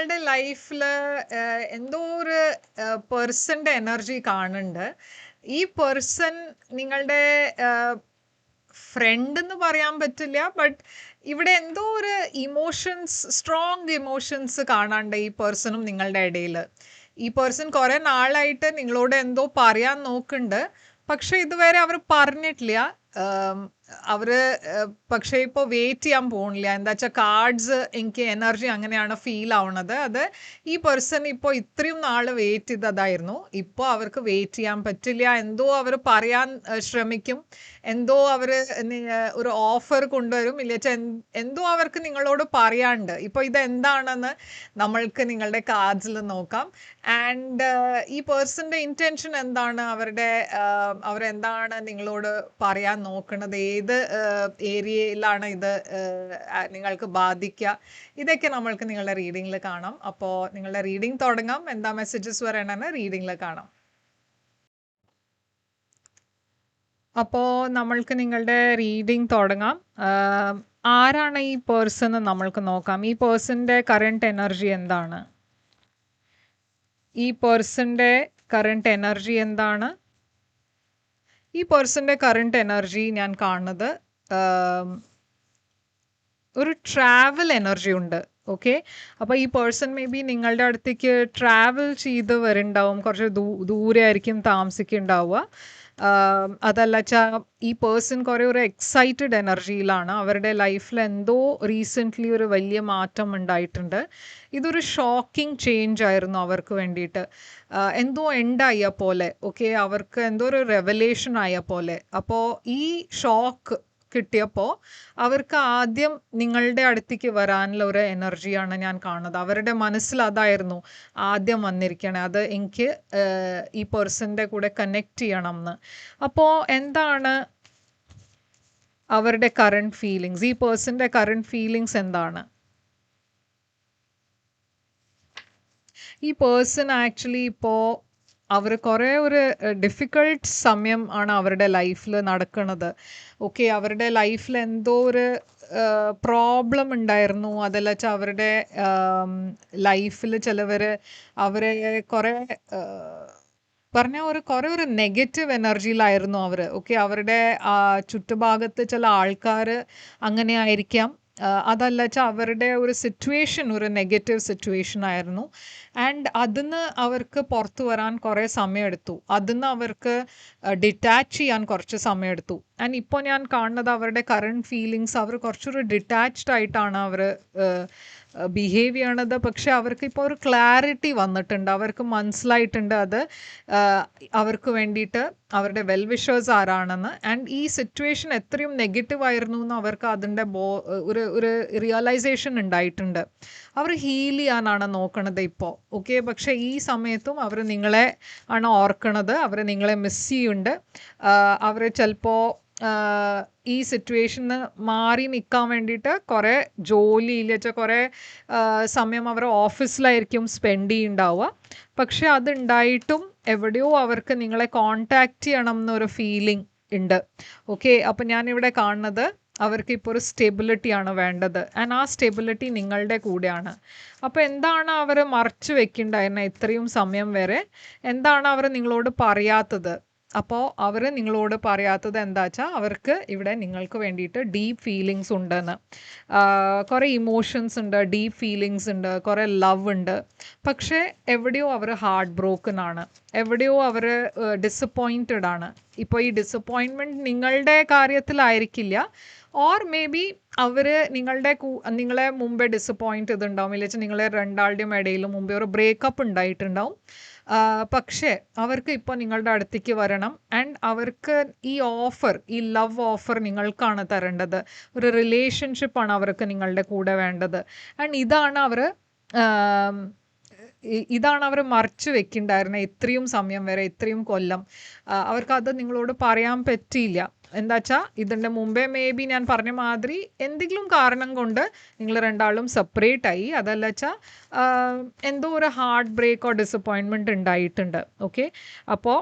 നിങ്ങളുടെ ലൈഫിൽ എന്തോ ഒരു പേഴ്സന്റെ എനർജി കാണുന്നുണ്ട്. ഈ പേഴ്സൺ നിങ്ങളുടെ ഫ്രണ്ട് എന്ന് പറയാൻ പറ്റില്ല, ബട്ട് ഇവിടെ എന്തോ ഒരു ഇമോഷൻസ്, സ്ട്രോങ് ഇമോഷൻസ് കാണാണ്ട് ഈ പേഴ്സണും നിങ്ങളുടെ ഇടയിൽ. ഈ പേഴ്സൺ കുറെ നാളായിട്ട് നിങ്ങളോട് എന്തോ പറയാൻ നോക്കുന്നുണ്ട്, പക്ഷെ ഇതുവരെ അവർ പറഞ്ഞിട്ടില്ല. അവര് പക്ഷെ ഇപ്പോൾ വെയിറ്റ് ചെയ്യാൻ പോകുന്നില്ല. എന്താ വെച്ചാൽ കാർഡ്സ് എനിക്ക് എനർജി അങ്ങനെയാണ് ഫീൽ ആവണത്. അത് ഈ പേഴ്സൺ ഇപ്പോൾ ഇത്രയും നാൾ വെയിറ്റ് ചെയ്തതായിരുന്നു. ഇപ്പോൾ അവർക്ക് വെയിറ്റ് ചെയ്യാൻ പറ്റില്ല. എന്തോ അവർ പറയാൻ ശ്രമിക്കും, എന്തോ അവർ ഒരു ഓഫർ കൊണ്ടുവരും, ഇല്ല എന്തോ അവർക്ക് നിങ്ങളോട് പറയാണ്ട്. ഇപ്പോൾ ഇതെന്താണെന്ന് നമ്മൾക്ക് നിങ്ങളുടെ കാർഡ്സിൽ നോക്കാം. ആൻഡ് ഈ പേഴ്സന്റെ ഇന്റൻഷൻ എന്താണ്, അവരെന്താണ് നിങ്ങളോട് പറയാൻ നോക്കുന്നത്, ഏത് ഏരിയയിലാണ് ഇത് നിങ്ങൾക്ക് ബാധിക്കുക, ഇതൊക്കെ നമ്മൾക്ക് നിങ്ങളുടെ റീഡിങ്ങിൽ കാണാം. അപ്പോൾ നിങ്ങളുടെ റീഡിംഗ് തുടങ്ങാം. എന്താ മെസ്സേജസ് വരണമെന്ന് റീഡിങ്ങിൽ കാണാം. അപ്പോൾ നമ്മൾക്ക് നിങ്ങളുടെ റീഡിംഗ് തുടങ്ങാം. ആരാണ് ഈ പേഴ്സൺ എന്ന് നമ്മൾക്ക് നോക്കാം. ഈ പേഴ്സന്റെ കറണ്ട് എനർജി എന്താണ്? ഈ പേഴ്സന്റെ കറണ്ട് എനർജി എന്താണ്? ഈ പേഴ്സന്റെ കറണ്ട് എനർജി ഞാൻ കാണുന്നത് ഒരു ട്രാവൽ എനർജി ഉണ്ട്. ഓക്കെ, അപ്പോൾ ഈ പേഴ്സൺ മേ ബി നിങ്ങളുടെ അടുത്തേക്ക് ട്രാവൽ ചെയ്ത് വരുന്നുണ്ടാവും. കുറച്ച് ദൂരെ ആയിരിക്കും താമസിക്കുന്നുണ്ടാവുക. അതല്ല വെച്ചാൽ ഈ പേഴ്സൺ കുറേ ഒരു എക്സൈറ്റഡ് എനർജിയിലാണ്. അവരുടെ ലൈഫിൽ എന്തോ റീസെൻ്റ്ലി ഒരു വലിയ മാറ്റം ഉണ്ടായിട്ടുണ്ട്. ഇതൊരു ഷോക്കിംഗ് ചേഞ്ച് ആയിരുന്നു അവർക്ക് വേണ്ടിയിട്ട്. എന്തോ എൻഡായ പോലെ, ഓക്കെ, അവർക്ക് എന്തോ ഒരു റെവലേഷൻ ആയ പോലെ. അപ്പോൾ ഈ ഷോക്ക് കിട്ടിയപ്പോൾ അവർക്ക് ആദ്യം നിങ്ങളുടെ അടുത്തേക്ക് വരാനുള്ള ഒരു എനർജിയാണ് ഞാൻ കാണുന്നത്. അവരുടെ മനസ്സിൽ അതായിരുന്നു ആദ്യം വന്നിരിക്കണേ, അത് എനിക്ക് ഈ പേഴ്സൻ്റെ കൂടെ കണക്ട് ചെയ്യണം എന്ന്. അപ്പോൾ എന്താണ് അവരുടെ കറണ്ട് ഫീലിങ്സ്? ഈ പേഴ്സൻ്റെ കറണ്ട് ഫീലിങ്സ് എന്താണ്? ഈ പേഴ്സൺ ആക്ച്വലി ഇപ്പോൾ അവർ കുറേ ഒരു ഡിഫിക്കൾട്ട് സമയം ആണ് അവരുടെ ലൈഫിൽ നടക്കുന്നത്. ഓക്കെ, അവരുടെ ലൈഫിൽ എന്തോ ഒരു പ്രോബ്ലം ഉണ്ടായിരുന്നു. അതല്ല വെച്ചാൽ അവരുടെ ലൈഫിൽ ചിലവർ അവരെ കുറേ പറഞ്ഞാൽ കുറേ ഒരു നെഗറ്റീവ് എനർജിയിലായിരുന്നു അവർ. ഓക്കെ, അവരുടെ ചുറ്റുഭാഗത്ത് ചില ആൾക്കാർ അങ്ങനെ ആയിരിക്കാം. അതല്ല വെച്ചാൽ അവരുടെ ഒരു സിറ്റുവേഷൻ ഒരു നെഗറ്റീവ് സിറ്റുവേഷൻ ആയിരുന്നു. ആൻഡ് അതിന്ന് അവർക്ക് പുറത്തു വരാൻ കുറേ സമയമെടുത്തു. അതിന്ന് അവർക്ക് ഡിറ്റാച്ച് ചെയ്യാൻ കുറച്ച് സമയമെടുത്തു. ആൻഡ് ഇപ്പോൾ ഞാൻ കാണുന്നത് അവരുടെ കറണ്ട് ഫീലിങ്സ്, അവർ കുറച്ചൊരു ഡിറ്റാച്ച്ഡ് ആയിട്ടാണ് അവർ ബിഹേവ് ചെയ്യണത്. പക്ഷെ അവർക്ക് ഇപ്പോൾ ഒരു ക്ലാരിറ്റി വന്നിട്ടുണ്ട്. അവർക്ക് മനസ്സിലായിട്ടുണ്ട് അത് അവർക്ക് വേണ്ടിയിട്ട് അവരുടെ വെൽ വിഷേഴ്സ് ആരാണെന്ന്. ആൻഡ് ഈ സിറ്റുവേഷൻ എത്രയും നെഗറ്റീവ് ആയിരുന്നു എന്ന് അവർക്ക് അതിൻ്റെ ഒരു റിയലൈസേഷൻ ഉണ്ടായിട്ടുണ്ട്. അവർ ഹീൽ ചെയ്യാനാണ് നോക്കണത് ഇപ്പോൾ. ഓക്കെ, പക്ഷേ ഈ സമയത്തും അവർ നിങ്ങളെ ആണ് ഓർക്കണത്. അവർ നിങ്ങളെ മിസ് ചെയ്യുന്നുണ്ട്. അവർ ചിലപ്പോൾ ഈ സിറ്റുവേഷന് മാറി നിൽക്കാൻ വേണ്ടിയിട്ട് കുറേ ജോലിയിൽ വെച്ചാൽ കുറേ സമയം അവർ ഓഫീസിലായിരിക്കും സ്പെൻഡ് ചെയ്യുന്നുണ്ടാവുക. പക്ഷെ അതുണ്ടായിട്ടും എവിടെയോ അവർക്ക് നിങ്ങളെ കോണ്ടാക്ട് ചെയ്യണം എന്നൊരു ഫീലിംഗ് ഉണ്ട്. ഓക്കെ, അപ്പം ഞാനിവിടെ കാണുന്നത് അവർക്ക് ഇപ്പോൾ ഒരു സ്റ്റെബിലിറ്റിയാണ് വേണ്ടത്. ആൻഡ് ആ സ്റ്റെബിലിറ്റി നിങ്ങളുടെ കൂടെയാണ്. അപ്പോൾ എന്താണ് അവർ മറച്ചു വെക്കുന്നുണ്ടായിരുന്നത് ഇത്രയും സമയം വരെ? എന്താണ് അവർ നിങ്ങളോട് പറയാത്തത്? അപ്പോൾ അവർ നിങ്ങളോട് പറയാത്തത് എന്താ വെച്ചാൽ അവർക്ക് ഇവിടെ നിങ്ങൾക്ക് വേണ്ടിയിട്ട് ഡീപ്പ് ഫീലിങ്സ് ഉണ്ടെന്ന്. കുറേ ഇമോഷൻസ് ഉണ്ട്, ഡീപ്പ് ഫീലിങ്സ് ഉണ്ട്, കുറേ ലവ് ഉണ്ട്. പക്ഷേ എവിടെയോ അവർ ഹാർട്ട് ബ്രോക്കൺ ആണ്, എവിടെയോ അവർ ഡിസപ്പോയിൻറ്റഡ് ആണ്. ഇപ്പോൾ ഈ ഡിസപ്പോയിൻമെൻറ്റ് നിങ്ങളുടെ കാര്യത്തിലായിരിക്കില്ല, ഓർ മേ ബി അവർ നിങ്ങളെ മുമ്പേ ഡിസപ്പോയിൻറ്റ് ചെയ്തിട്ടുണ്ടാവും. ഇല്ലെങ്കിൽ നിങ്ങളെ രണ്ടാളുടെയും ഇടയിൽ മുമ്പേ ഒരു ബ്രേക്കപ്പ് ഉണ്ടായിട്ടുണ്ടാവും. പക്ഷേ അവർക്ക് ഇപ്പോൾ നിങ്ങളുടെ അടുത്തേക്ക് വരണം. ആൻഡ് അവർക്ക് ഈ ഓഫർ, ഈ ലവ് ഓഫർ നിങ്ങൾക്കാണ് തരേണ്ടത്. ഒരു റിലേഷൻഷിപ്പാണ് അവർക്ക് നിങ്ങളുടെ കൂടെ വേണ്ടത്. ആൻഡ് ഇതാണ് അവർ മറച്ചു വെക്കുന്നുണ്ടായിരുന്നത് ഇത്രയും സമയം വരെ, ഇത്രയും കൊല്ലം. അവർക്കത് നിങ്ങളോട് പറയാൻ പറ്റിയില്ല. എന്താ വെച്ചാൽ ഇതിൻ്റെ മുമ്പേ മേ ബി ഞാൻ പറഞ്ഞ മാതിരി എന്തെങ്കിലും കാരണം കൊണ്ട് നിങ്ങൾ രണ്ടാളും സെപ്പറേറ്റ് ആയി. അതല്ല വെച്ചാൽ എന്തോ ഒരു ഹാർട്ട് ബ്രേക്കോ ഡിസപ്പോയിൻമെൻറ്റ് ഉണ്ടായിട്ടുണ്ട്. ഓക്കെ, അപ്പോൾ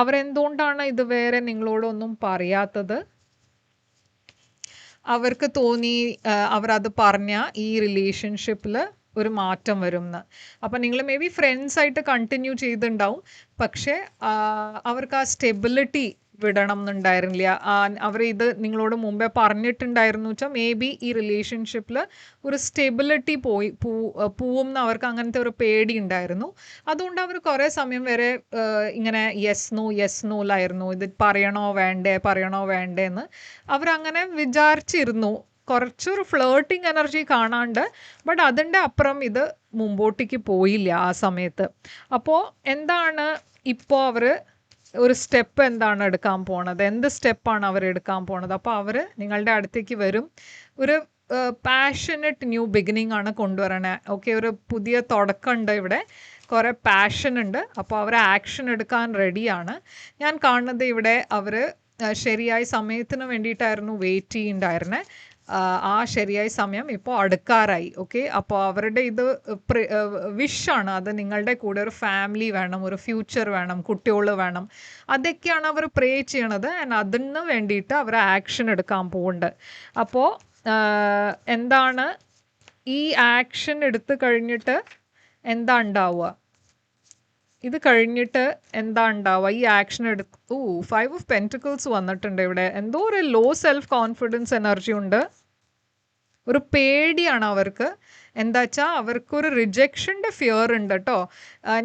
അവരെന്തുകൊണ്ടാണ് ഇതുവരെ നിങ്ങളോടൊന്നും പറയാത്തത്? അവർക്ക് തോന്നി അവരത് പറഞ്ഞ ഈ റിലേഷൻഷിപ്പിൽ ഒരു മാറ്റം വരും എന്ന്. അപ്പം നിങ്ങൾ മേ ബി ഫ്രണ്ട്സായിട്ട് കണ്ടിന്യൂ ചെയ്തിട്ടുണ്ടാവും, പക്ഷേ അവർക്ക് ആ സ്റ്റെബിലിറ്റി വിടണം എന്നുണ്ടായിരുന്നില്ല. അവർ ഇത് നിങ്ങളോട് മുമ്പേ പറഞ്ഞിട്ടുണ്ടായിരുന്നു വെച്ചാൽ മേ ബി ഈ റിലേഷൻഷിപ്പിൽ ഒരു സ്റ്റെബിലിറ്റി പോവും എന്ന് അവർക്ക് അങ്ങനത്തെ ഒരു പേടി ഉണ്ടായിരുന്നു. അതുകൊണ്ട് അവർ കുറേ സമയം വരെ ഇങ്ങനെ യെസ് നോലായിരുന്നു. ഇത് പറയണോ വേണ്ടേ എന്ന് അവരങ്ങനെ വിചാരിച്ചിരുന്നു. കുറച്ചൊരു ഫ്ലേർട്ടിങ് എനർജി കാണാണ്ട്, ബട്ട് അതിൻ്റെ അപ്പുറം ഇത് മുമ്പോട്ടേക്ക് പോയില്ല ആ സമയത്ത്. അപ്പോൾ എന്താണ് ഇപ്പോൾ അവർ ഒരു സ്റ്റെപ്പ് എന്താണ് എടുക്കാൻ പോണത്, എന്ത് സ്റ്റെപ്പാണ് അവർ എടുക്കാൻ പോണത്? അപ്പോൾ അവർ നിങ്ങളുടെ അടുത്തേക്ക് വരും. ഒരു പാഷനറ്റ് ന്യൂ ബിഗിനിങ് ആണ് കൊണ്ടുവരണേ. ഓക്കെ, ഒരു പുതിയ തുടക്കമുണ്ട് ഇവിടെ, കുറേ പാഷൻ ഉണ്ട്. അപ്പോൾ അവർ ആക്ഷൻ എടുക്കാൻ റെഡിയാണ്. ഞാൻ കാണുന്നത് ഇവിടെ അവർ ശരിയായ സമയത്തിന് വേണ്ടിയിട്ടായിരുന്നു വെയിറ്റ് ചെയ്യുന്നുണ്ടായിരുന്നേ. ആ ശരിയായ സമയം ഇപ്പോൾ അടുക്കാറായി. ഓക്കെ, അപ്പോൾ അവരുടെ ഇത് വിഷാണ്. അത് നിങ്ങളുടെ കൂടെ ഒരു ഫാമിലി വേണം, ഒരു ഫ്യൂച്ചർ വേണം, കുട്ടികൾ വേണം. അതൊക്കെയാണ് അവർ പ്രേ ചെയ്യണത്. ആൻഡ് അതിന് വേണ്ടിയിട്ട് അവർ ആക്ഷൻ എടുക്കാൻ പോകുന്നുണ്ട്. അപ്പോൾ എന്താണ് ഈ ആക്ഷൻ എടുത്തു കഴിഞ്ഞിട്ട് എന്താ ഉണ്ടാവുക? ഇത് കഴിഞ്ഞിട്ട് എന്താ ഉണ്ടാവുക? ഈ ആക്ഷൻ എടുത്ത് 5 ഓഫ് പെൻറ്റിക്കിൾസ് വന്നിട്ടുണ്ട് ഇവിടെ. എന്തോ ഒരു ലോ സെൽഫ് കോൺഫിഡൻസ് എനർജി ഉണ്ട്, ഒരു പേടിയാണ് അവർക്ക്. എന്താ വെച്ചാൽ അവർക്കൊരു റിജക്ഷൻ്റെ ഫിയർ ഉണ്ട് കേട്ടോ.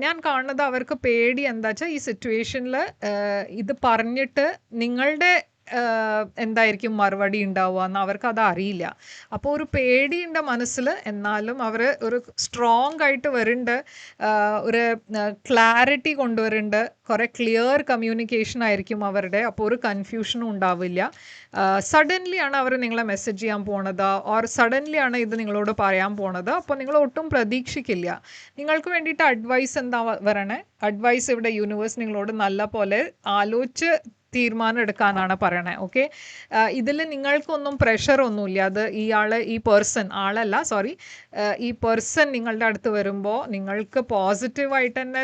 ഞാൻ കാണുന്നത് അവർക്ക് പേടി എന്താ വെച്ചാൽ ഈ സിറ്റുവേഷനിൽ ഇത് പറഞ്ഞിട്ട് നിങ്ങളുടെ എന്തായിരിക്കും മറുപടി ഉണ്ടാവുക എന്ന് അവർക്കത് അറിയില്ല. അപ്പോൾ ഒരു പേടിയുണ്ട് മനസ്സിൽ. എന്നാലും അവർ ഒരു സ്ട്രോങ് ആയിട്ട് വരുന്നുണ്ട്, ഒരു ക്ലാരിറ്റി കൊണ്ടുവരുന്നുണ്ട്, കുറേ ക്ലിയർ കമ്മ്യൂണിക്കേഷൻ ആയിരിക്കും അവരുടെ. അപ്പോൾ ഒരു കൺഫ്യൂഷനും ഉണ്ടാവില്ല. സഡൻലി ആണ് അവർ നിങ്ങളെ മെസ്സേജ് ചെയ്യാൻ പോണത്, ഓർ സഡൻലി ആണ് ഇത് നിങ്ങളോട് പറയാൻ പോണത്. അപ്പോൾ നിങ്ങൾ ഒട്ടും പ്രതീക്ഷിക്കില്ല. നിങ്ങൾക്ക് വേണ്ടിയിട്ട് അഡ്വൈസ് എന്താ വരണേ? അഡ്വൈസ് ഇവിടെ യൂണിവേഴ്സ് നിങ്ങളോട് നല്ല പോലെ ആലോചിച്ച് തീരുമാനം എടുക്കാനാണ് പറയണേ. ഓക്കെ, ഇതിൽ നിങ്ങൾക്കൊന്നും പ്രഷറൊന്നുമില്ല. അത് ഈ പേഴ്സൺ നിങ്ങളുടെ അടുത്ത് വരുമ്പോൾ നിങ്ങൾക്ക് പോസിറ്റീവായിട്ട് തന്നെ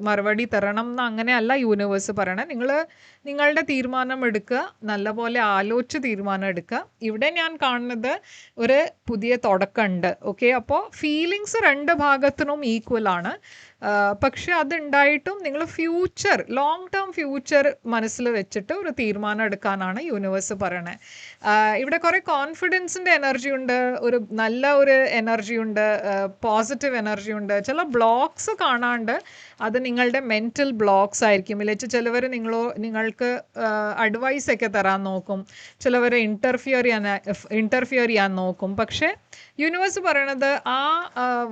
മറുപടി തരണം എന്ന് അങ്ങനെയല്ല യൂണിവേഴ്സ് പറയണേ. നിങ്ങളുടെ തീരുമാനം എടുക്കുക, നല്ലപോലെ ആലോചിച്ച് തീരുമാനം എടുക്കുക. ഇവിടെ ഞാൻ കാണുന്നത് ഒരു പുതിയ തുടക്കമുണ്ട്. ഓക്കെ, അപ്പോൾ ഫീലിങ്സ് രണ്ട് ഭാഗത്തിനും ഈക്വലാണ്. പക്ഷെ അതുണ്ടായിട്ടും നിങ്ങൾ ലോങ് ടേം ഫ്യൂച്ചർ മനസ്സിൽ വെച്ചിട്ട് ഒരു തീരുമാനം എടുക്കാനാണ് യൂണിവേഴ്സ് പറയണേ. ഇവിടെ കുറേ കോൺഫിഡൻസിൻ്റെ എനർജി ഉണ്ട്, ഒരു നല്ല ഒരു എനർജി ഉണ്ട്, പോസിറ്റീവ് എനർജി ഉണ്ട്. ചില ബ്ലോക്സ് കാണാണ്ട് അത് നിങ്ങളുടെ മെൻറ്റൽ ബ്ലോക്സ് ആയിരിക്കും. ഇല്ലെങ്കിൽ ചിലവർ നിങ്ങൾക്ക് അഡ്വൈസ് ഒക്കെ തരാൻ നോക്കും, ചിലവർ ഇൻ്റർഫിയർ ചെയ്യാൻ നോക്കും. പക്ഷേ യൂണിവേഴ്സ് പറയണത് ആ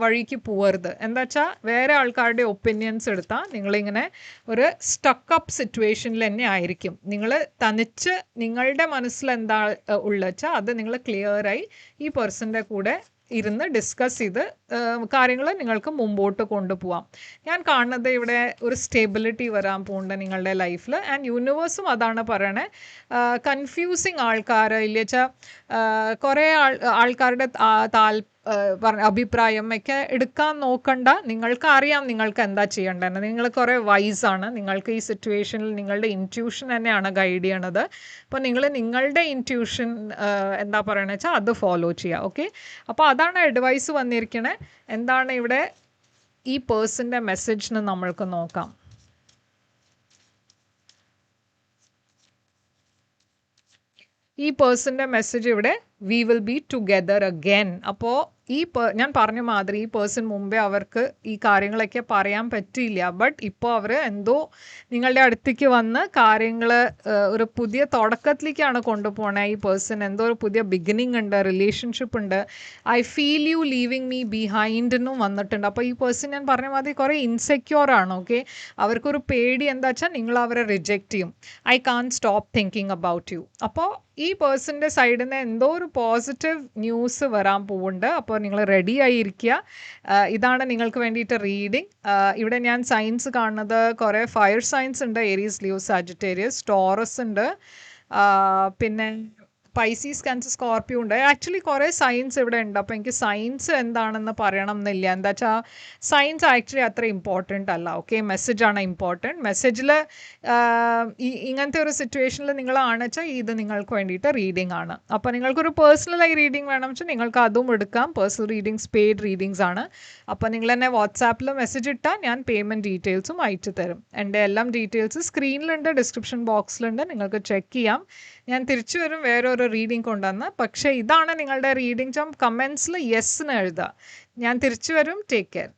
വഴിക്ക് പോവരുത്. എന്താ വെച്ചാൽ വേറെ ആൾക്കാരുടെ ഒപ്പീനിയൻസ് എടുത്താൽ നിങ്ങളിങ്ങനെ ഒരു സ്റ്റക്കപ്പ് സിറ്റുവേഷനിൽ തന്നെ ആയിരിക്കും. നിങ്ങൾ തനിച്ച് നിങ്ങളുടെ മനസ്സിൽ എന്താ ഉള്ളത് വെച്ചാൽ അത് നിങ്ങൾ ക്ലിയറായി ഈ പേഴ്സൻ്റെ കൂടെ ഇരുന്ന് ഡിസ്കസ് ചെയ്ത് കാര്യങ്ങൾ നിങ്ങൾക്ക് മുമ്പോട്ട് കൊണ്ടുപോകാം. ഞാൻ കാണുന്നത് ഇവിടെ ഒരു സ്റ്റെബിലിറ്റി വരാൻ പോകുന്നുണ്ട് നിങ്ങളുടെ ലൈഫിൽ. ആൻഡ് യൂണിവേഴ്സും അതാണ് പറയണേ. കൺഫ്യൂസിങ് ആൾക്കാർ ഇല്ല വെച്ചാൽ കുറേ ആൾക്കാരുടെ അഭിപ്രായം ഒക്കെ എടുക്കാൻ നോക്കണ്ട. നിങ്ങൾക്ക് അറിയാം നിങ്ങൾക്ക് എന്താ ചെയ്യേണ്ടതെന്ന്. നിങ്ങൾ കുറേ വൈസാണ്. നിങ്ങൾക്ക് ഈ സിറ്റുവേഷനിൽ നിങ്ങളുടെ ഇൻറ്റ്യൂഷൻ തന്നെയാണ് ഗൈഡ് ചെയ്യണത്. അപ്പോൾ നിങ്ങളുടെ ഇൻറ്റ്യൂഷൻ എന്താ പറയണത് വെച്ചാൽ അത് ഫോളോ ചെയ്യുക. ഓക്കെ, അപ്പോൾ അതാണ് അഡ്വൈസ് വന്നിരിക്കണേ. എന്താണ് ഇവിടെ ഈ പേഴ്സൻ്റെ മെസ്സേജിന് നമ്മൾക്ക് നോക്കാം. ഈ പേഴ്സൻ്റെ മെസ്സേജ് ഇവിടെ we will be together again. അപ്പോൾ ഞാൻ പറഞ്ഞ മാതിരി ഈ പേഴ്സൺ മുമ്പേ അവർക്ക് ഈ കാര്യങ്ങളൊക്കെ പറയാൻ പറ്റിയില്ല. ബട്ട് ഇപ്പോൾ അവർ എന്തോ നിങ്ങളുടെ അടുത്തേക്ക് വന്ന് കാര്യങ്ങൾ ഒരു പുതിയ തുടക്കത്തിലേക്കാണ് കൊണ്ടുപോകണേ. ഈ പേഴ്സൺ എന്തോ ഒരു പുതിയ ബിഗിനിങ് ഉണ്ട്, റിലേഷൻഷിപ്പ് ഉണ്ട്. I feel you leaving me ബിഹൈൻഡെന്നും വന്നിട്ടുണ്ട്. അപ്പോൾ ഈ പേഴ്സൺ ഞാൻ പറഞ്ഞ മാതിരി കുറേ ഇൻസെക്യൂർ ആണ്. ഓക്കെ, അവർക്കൊരു പേടി എന്താ വെച്ചാൽ നിങ്ങൾ അവരെ റിജക്റ്റ് ചെയ്യും. I can stop thinking about you. അപ്പോൾ ഈ പേഴ്സൻ്റെ സൈഡിൽ നിന്ന് എന്തോ ഒരു പോസിറ്റീവ് ന്യൂസ് വരാൻ പോകുന്നുണ്ട്. അപ്പോൾ നിങ്ങൾ റെഡി ആയിരിക്കുക. ഇതാണ് നിങ്ങൾക്ക് വേണ്ടിയിട്ട് റീഡിങ്. ഇവിടെ ഞാൻ സൈൻസ് കാണുന്നത് കുറേ ഫയർ സൈൻസ് ഉണ്ട്. ഏരീസ്, ലിയോ, സാജിറ്റേറിയസ്, ടോറസ് ഉണ്ട്. പിന്നെ പൈസീസ്, ക്യാൻസർ, സ്കോർപ്പിയോ ഉണ്ട്. ആക്ച്വലി കുറേ സയൻസ് ഇവിടെ ഉണ്ട്. അപ്പോൾ എനിക്ക് സയൻസ് എന്താണെന്ന് പറയണം എന്നില്ല. എന്താ വെച്ചാൽ സയൻസ് ആക്ച്വലി അത്ര ഇമ്പോർട്ടൻ്റ് അല്ല. ഓക്കെ, മെസ്സേജാണ് ഇമ്പോർട്ടൻറ്റ്. മെസ്സേജിൽ ഇങ്ങനത്തെ ഒരു സിറ്റുവേഷനിൽ നിങ്ങളാണ് വെച്ചാൽ ഇത് നിങ്ങൾക്ക് വേണ്ടിയിട്ട് റീഡിംഗ് ആണ്. അപ്പോൾ നിങ്ങൾക്കൊരു പേഴ്സണലായി റീഡിംഗ് വേണം വെച്ചാൽ നിങ്ങൾക്ക് അതും എടുക്കാം. പേഴ്സണൽ റീഡിങ്സ് പെയ്ഡ് റീഡിങ്സ് ആണ്. അപ്പോൾ നിങ്ങൾ എന്നെ വാട്സാപ്പിൽ മെസ്സേജ് ഇട്ടാൽ ഞാൻ പേയ്മെൻറ്റ് ഡീറ്റെയിൽസും അയച്ചു തരും. എൻ്റെ എല്ലാം ഡീറ്റെയിൽസ് സ്ക്രീനിലുണ്ട്, ഡിസ്ക്രിപ്ഷൻ ബോക്സിലുണ്ട്, നിങ്ങൾക്ക് ചെക്ക് ചെയ്യാം. ഞാൻ തിരിച്ചു വരും വേറൊരു റീഡിംഗ് കൊണ്ടുവന്ന്. പക്ഷേ ഇതാണ് നിങ്ങളുടെ റീഡിംഗ്. കമൻസിൽ യെസ് എന്ന് എഴുതുക. ഞാൻ തിരിച്ചു വരും. Take care.